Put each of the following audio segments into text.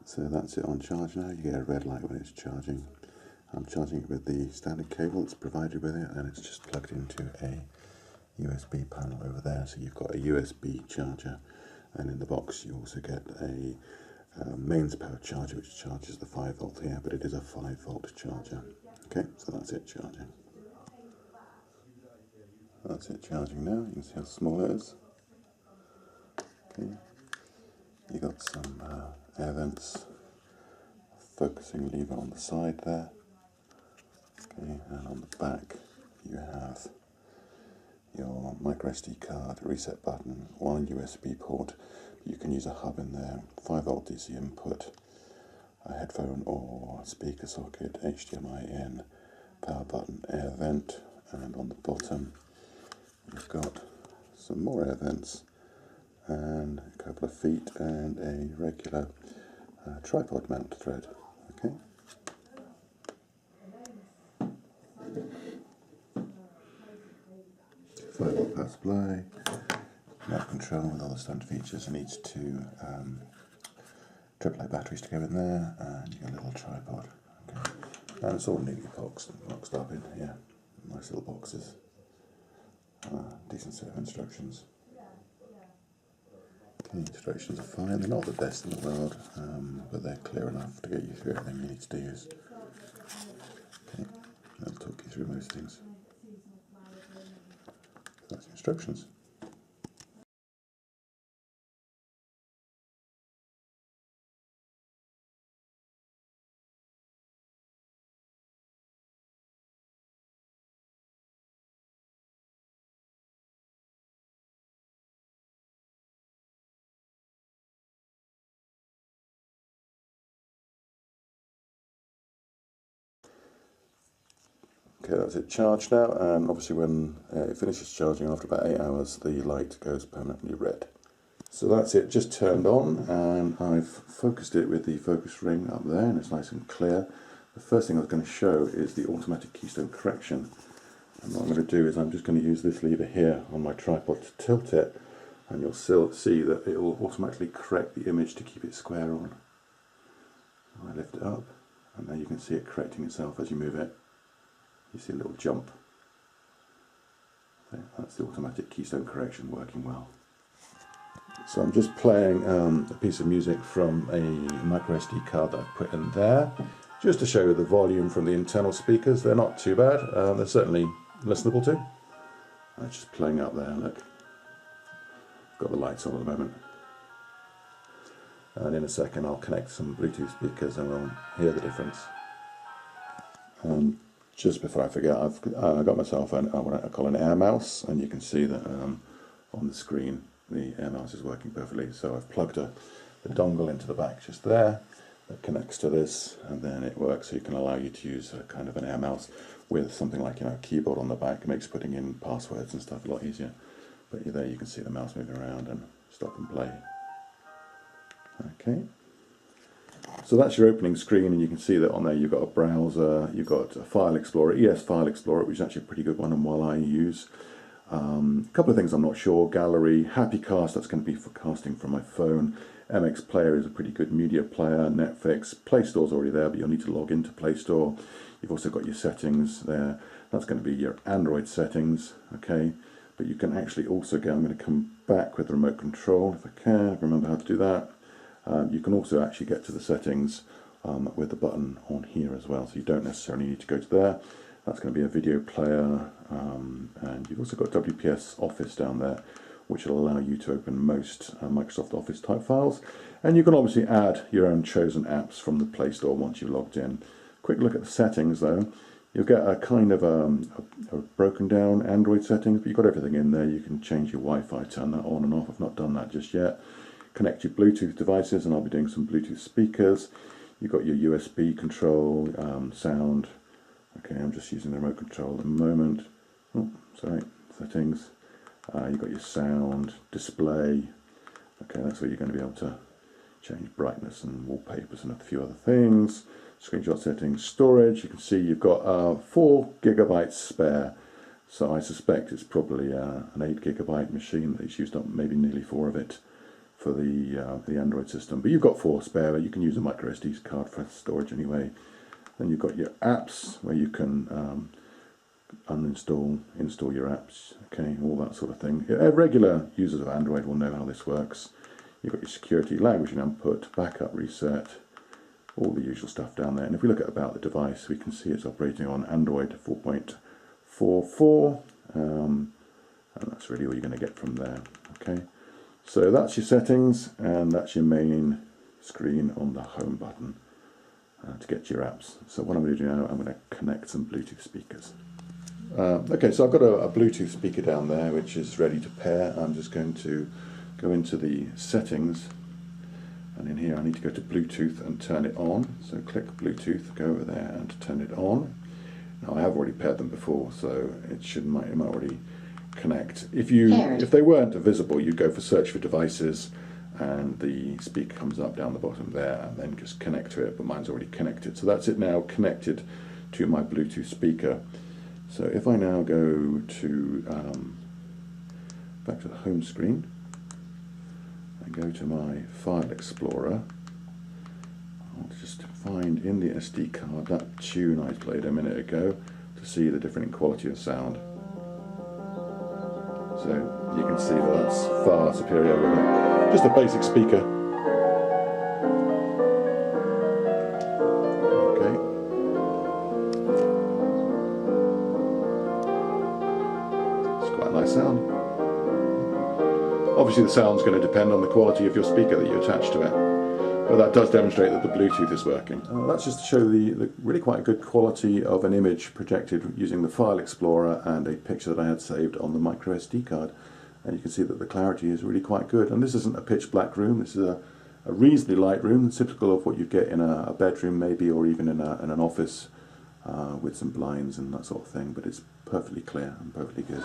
So that's it on charge now. You get a red light when it's charging. I'm charging it with the standard cable that's provided with it, and it's just plugged into a USB panel over there. So you've got a USB charger, and in the box you also get a mains power charger which charges the 5 volt here, but it is a 5 volt charger. Okay, so that's it charging. That's it charging now. You can see how small it is. Okay, you got some air vents, focusing lever on the side there. Okay, and on the back you have your microsd card, reset button, one USB port. You can use a hub in there, 5 volt DC input, a headphone or speaker socket, HDMI in, power button, air vent, and on the bottom you've got some more air vents and a couple of feet and a regular tripod mount thread. Okay. 5 volt power supply, remote control with all the standard features. It needs 2 AAA batteries to go in there, and you get a little tripod. Okay. And it's all neatly boxed up in here. Nice little boxes. Decent set of instructions. Okay, instructions are fine. They're not the best in the world, but they're clear enough to get you through everything you need to use. Okay, I'll talk you through most things. That's instructions. Okay, that's it charged now, and obviously when it finishes charging after about 8 hours, the light goes permanently red. So that's it, just turned on, and I've focused it with the focus ring up there, and it's nice and clear. The first thing I was going to show is the automatic keystone correction. And what I'm going to do is I'm just going to use this lever here on my tripod to tilt it, and you'll still see that it will automatically correct the image to keep it square on. I lift it up, and now you can see it correcting itself as you move it. You see a little jump. Okay, that's the automatic keystone correction working well. So I'm just playing a piece of music from a microsd card that I've put in there, just to show you the volume from the internal speakers. They're not too bad. They're certainly listenable to. I'm just playing up there, look. Got the lights on at the moment. And in a second I'll connect some Bluetooth speakers and we'll hear the difference. Just before I forget, I've got myself what I call an air mouse, and you can see that on the screen the air mouse is working perfectly. So I've plugged the dongle into the back just there, that connects to this, and then it works. So you can allow you to use a kind of an air mouse with something like a keyboard on the back. It makes putting in passwords and stuff a lot easier. But there you can see the mouse moving around and stop and play. Okay. So that's your opening screen, and you can see that on there you've got a browser, you've got a file explorer, ES File Explorer, which is actually a pretty good one and one I use. A couple of things I'm not sure: gallery, HappyCast, that's going to be for casting from my phone. MX Player is a pretty good media player. Netflix, Play Store's already there, but you'll need to log into Play Store. You've also got your settings there. That's going to be your Android settings, okay? But you can actually also go, I'm going to come back with the remote control if I can, remember how to do that. You can also actually get to the settings with the button on here as well, so you don't necessarily need to go to there. That's going to be a video player, and you've also got WPS Office down there, which will allow you to open most Microsoft Office type files. And you can obviously add your own chosen apps from the Play Store once you've logged in. Quick look at the settings though. You'll get a kind of a broken down Android settings, but you've got everything in there. You can change your Wi-Fi, turn that on and off. I've not done that just yet. Connect your Bluetooth devices, and I'll be doing some Bluetooth speakers. You've got your USB control, sound. Okay, I'm just using the remote control at the moment. Oh, sorry, settings. You've got your sound, display. Okay, that's where you're going to be able to change brightness and wallpapers and a few other things. Screenshot settings, storage. You can see you've got 4 GB spare. So I suspect it's probably an 8 GB machine that's used up maybe nearly 4 of it. for the Android system. But you've got 4 spare. You can use a microsd card for storage anyway. Then you've got your apps where you can uninstall, install your apps, okay, all that sort of thing. Regular users of Android will know how this works. You've got your security, language and input, backup, reset, all the usual stuff down there. And if we look at about the device, we can see it's operating on Android 4.44, and that's really all you're going to get from there. Okay, so that's your settings, and that's your main screen on the home button to get your apps. So what I'm going to do now, I'm going to connect some Bluetooth speakers. Okay, so I've got a Bluetooth speaker down there which is ready to pair. I'm just going to go into the settings, and in here I need to go to Bluetooth and turn it on. So click Bluetooth, go over there and turn it on. Now I have already paired them before, so it might already connect. If they weren't visible, you'd go for search for devices, and the speaker comes up down the bottom there, and then just connect to it, but mine's already connected. So that's it now, connected to my Bluetooth speaker. So if I now go to back to the home screen and go to my file explorer, I'll just find in the SD card that tune I played a minute ago to see the different quality of sound. So you can see that that's far superior with just a basic speaker. Okay. It's quite a nice sound. Obviously the sound's going to depend on the quality of your speaker that you attach to it, but that does demonstrate that the Bluetooth is working. That's just to show the really quite good quality of an image projected using the File Explorer and a picture that I had saved on the microSD card. And you can see that the clarity is really quite good. And this isn't a pitch black room, this is a reasonably light room, typical of what you get in a bedroom maybe, or even in an office with some blinds and that sort of thing, but it's perfectly clear and perfectly good.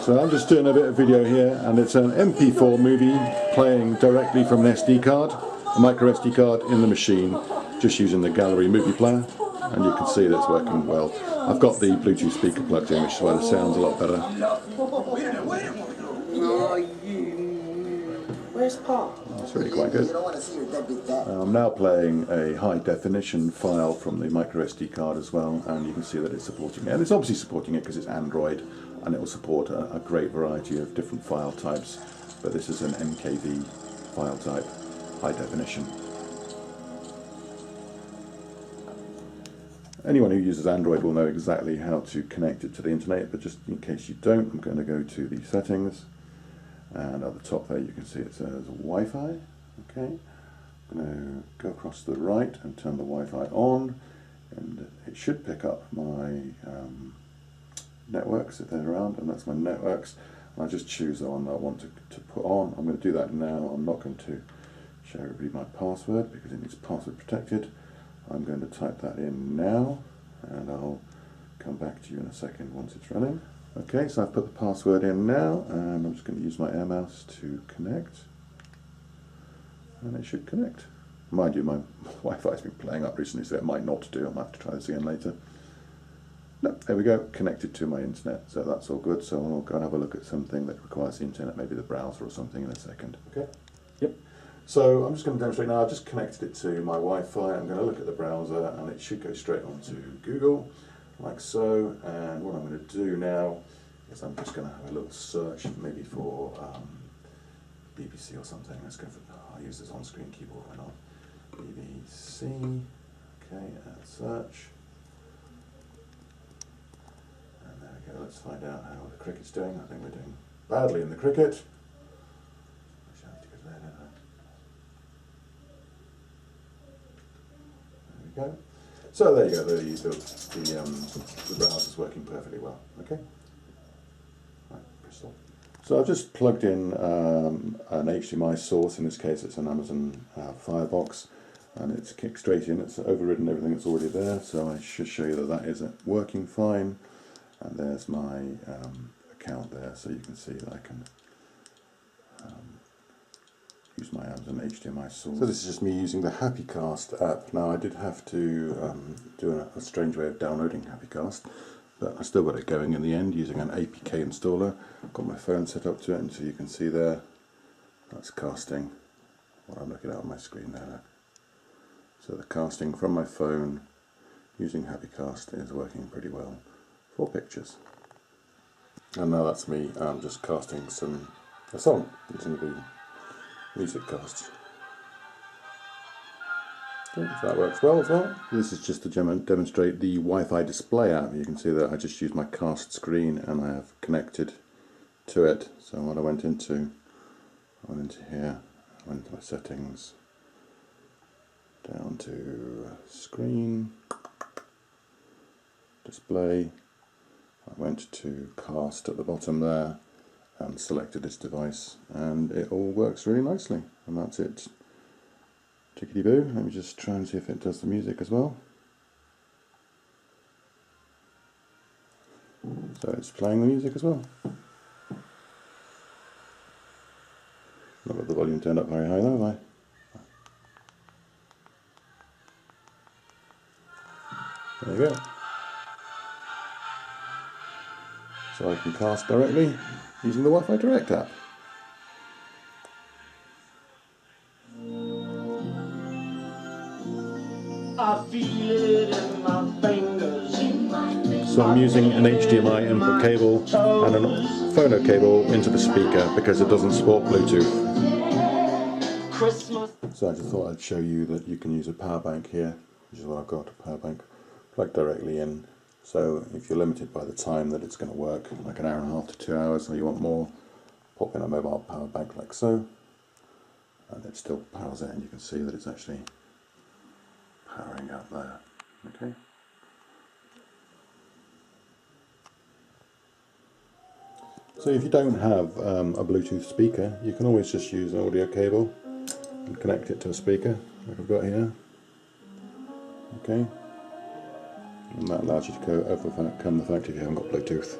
So I'm just doing a bit of video here, and it's an MP4 movie playing directly from an SD card, a micro SD card in the machine, just using the gallery movie player, and you can see that it's working well. I've got the Bluetooth speaker plugged in, which is why the sound's a lot better. Where's Pa? It's really quite good. I'm now playing a high definition file from the micro SD card as well, and you can see that it's supporting it. And it's obviously supporting it because it's Android, and it will support a great variety of different file types. But this is an MKV file type, high definition. Anyone who uses Android will know exactly how to connect it to the internet, but just in case you don't, I'm going to go to the settings. And at the top there you can see it says Wi-Fi. Okay, I'm going to go across to the right and turn the Wi-Fi on, and it should pick up my networks if they're around, and that's my networks. And I just choose the one that I want to put on. I'm going to do that now. I'm not going to show everybody my password because it needs password protected. I'm going to type that in now, and I'll come back to you in a second once it's running. Okay, so I've put the password in now, and I'm just going to use my air mouse to connect, and it should connect. Mind you, my Wi-Fi's been playing up recently, so it might not do. I might have to try this again later. No, there we go, connected to my internet, so that's all good. So I'll go and have a look at something that requires the internet, maybe the browser or something in a second. Okay, yep. So I'm just going to demonstrate now. I've just connected it to my Wi-Fi. I'm going to look at the browser, and it should go straight onto Google, like so. And what I'm going to do now is I'm just going to have a little search, maybe for BBC or something. Let's go for, I'll use this on-screen keyboard, why not? BBC, okay, and search. And there we go, let's find out how the cricket's doing. I think we're doing badly in the cricket. Actually, I need to go to there, don't I? There we go. So there you go, the browser's working perfectly well, okay? Right, Bristol. So I've just plugged in an HDMI source. In this case it's an Amazon Firebox, and it's kicked straight in. It's overridden everything that's already there, so I should show you that that is working fine. And there's my account there, so you can see that I can use my Amazon HDMI source. So this is just me using the HappyCast app. Now I did have to do a strange way of downloading HappyCast, but I still got it going in the end using an APK installer. Got my phone set up to it, and so you can see there, that's casting what I'm looking at on my screen there. So the casting from my phone using HappyCast is working pretty well for pictures. And now that's me just casting a song using the music cast. Okay, so that works well as well. This is just to demonstrate the Wi-Fi display app. You can see that I just used my cast screen and I have connected to it. So what I went into here, I went into my settings, down to screen, display. I went to cast at the bottom there and selected this device, and it all works really nicely, and that's it. Tickety boo. Let me just try and see if it does the music as well. So it's playing the music as well. Not got the volume turned up very high though, have I? There you go. So I can cast directly using the Wi-Fi Direct app. I feel it in my fingers. So I'm using an HDMI input cable and a phono cable into the speaker because it doesn't support Bluetooth. So I just thought I'd show you that you can use a power bank here, which is what I've got, a power bank plugged directly in. So if you're limited by the time that it's going to work, like an hour and a half to 2 hours, or you want more, pop in a mobile power bank like so, and it still powers it, and you can see that it's actually powering up there. Okay. So if you don't have a Bluetooth speaker, you can always just use an audio cable and connect it to a speaker, like I've got here. Okay. And that allows you to overcome the fact if you haven't got Bluetooth.